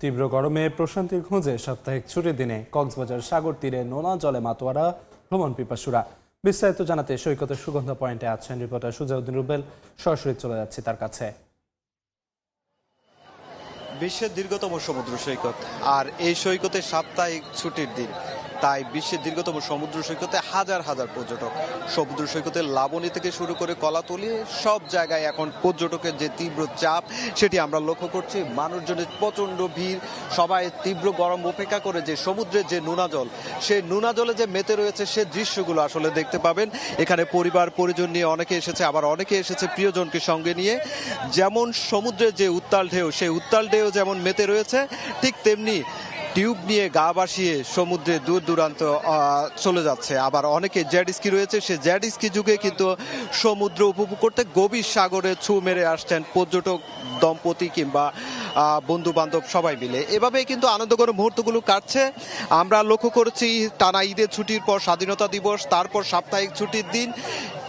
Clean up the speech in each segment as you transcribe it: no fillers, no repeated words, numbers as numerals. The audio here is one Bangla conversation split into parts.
তীব্র গরমে প্রশান্তির খোঁজে সাপ্তাহিক ছুটির দিনে কক্সবাজার সাগর তীরে নোনা জলে মাতোয়ারা ভ্রমণ পিপাসুরা। বিস্তারিত জানাতে সৈকতের সুগন্ধা পয়েন্টে আছেন রিপোর্টার সুজাউদ্দিন রুবেল। সরাসরি চলে যাচ্ছি তার কাছে। বিশ্বের দীর্ঘতম সমুদ্র সৈকত, আর এই সৈকতে সাপ্তাহিক ছুটির দিন, তাই বিশ্বের দীর্ঘতম সমুদ্র সৈকতে হাজার হাজার পর্যটক। সমুদ্র সৈকতের লাবণী থেকে শুরু করে কলাতলি সব জায়গায় এখন পর্যটকের যে তীব্র চাপ সেটি আমরা লক্ষ্য করছি। মানুষজনের প্রচণ্ড ভিড়, সবাই তীব্র গরম উপেক্ষা করে যে সমুদ্রের যে নোনা জল, সেই নোনা জলে যে মেতে রয়েছে সে দৃশ্যগুলো আসলে দেখতে পাবেন। এখানে পরিবার পরিজন নিয়ে অনেকে এসেছে, আবার অনেকে এসেছে প্রিয়জনকে সঙ্গে নিয়ে। যেমন সমুদ্রের যে উত্তাল ঢেউ, সেই উত্তাল ঢেউ যেমন মেতে রয়েছে, ঠিক তেমনি টিউব নিয়ে গা ভাসিয়ে সমুদ্রে দূর দূরান্ত চলে যাচ্ছে। আবার অনেকে জেট স্কি রয়েছে, সে জেট স্কি যুগে কিন্তু সমুদ্র উপভোগ করতে গভীর সাগরে ছু মেরে আসছেন পর্যটক দম্পতি কিংবা বন্ধু বান্ধব সবাই মিলে। এভাবেই কিন্তু আনন্দঘন মুহূর্তগুলো কাটছে। আমরা লক্ষ্য করেছি টানা ঈদের ছুটির পর স্বাধীনতা দিবস, তারপর সাপ্তাহিক ছুটির দিন,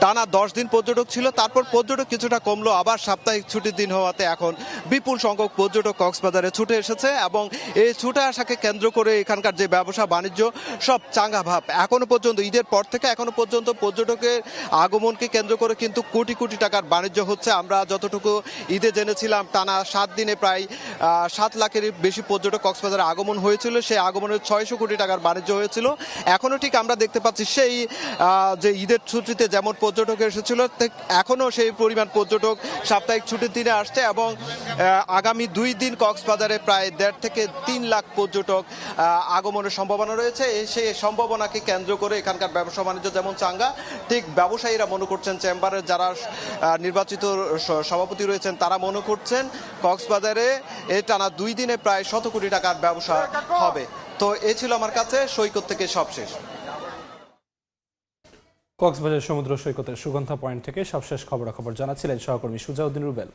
টানা 10 দিন পর্যটক ছিল, তারপর পর্যটক কিছুটা কমলো, আবার সাপ্তাহিক ছুটির দিন হওয়াতে এখন বিপুল সংখ্যক পর্যটক কক্সবাজারে ছুটে এসেছে। এবং এই ছুটে আসাকে কেন্দ্র করে এখানকার যে ব্যবসা বাণিজ্য সব চাঙ্গা ভাব। এখনো পর্যন্ত ঈদের পর থেকে এখনো পর্যন্ত পর্যটকের আগমনকে কেন্দ্র করে কিন্তু কোটি কোটি টাকার বাণিজ্য হচ্ছে। আমরা যতটুকু ঈদে জেনেছিলাম, টানা 7 দিনে প্রায় 7 লাখের বেশি পর্যটক কক্সবাজারে আগমন হয়েছিল। সেই আগমনের 600 কোটি টাকার বাণিজ্য হয়েছিল। এখনো ঠিক আমরা দেখতে পাচ্ছি সেই যে ঈদের ছুটিতে যেমন পর্যটক এসেছিল, এখনো সেই পরিমাণ পর্যটক সাপ্তাহিক ছুটির দিনে আসছে। এবং আগামী 2 দিন কক্সবাজারে প্রায় 1.5 থেকে 3 লাখ পর্যটক আগমনের সম্ভাবনা রয়েছে। সেই সম্ভাবনাকে কেন্দ্র করে এখানকার ব্যবসা বাণিজ্য যেমন চাঙ্গা, ঠিক ব্যবসায়ীরা মনে করছেন, চেম্বারের যারা নির্বাচিত সভাপতি রয়েছেন তারা মনে করছেন কক্সবাজারে এই টানা 2 দিনে প্রায় 100 কোটি টাকার ব্যবসা হবে। তো এ ছিল আমার কাছে সৈকত থেকে সবশেষ। কক্সবাজার সমুদ্র সৈকতের সুগন্ধা পয়েন্ট থেকে সবশেষ খবরাখবর জানাচ্ছিলেন সহকর্মী সুজাউদ্দিন রুবেল।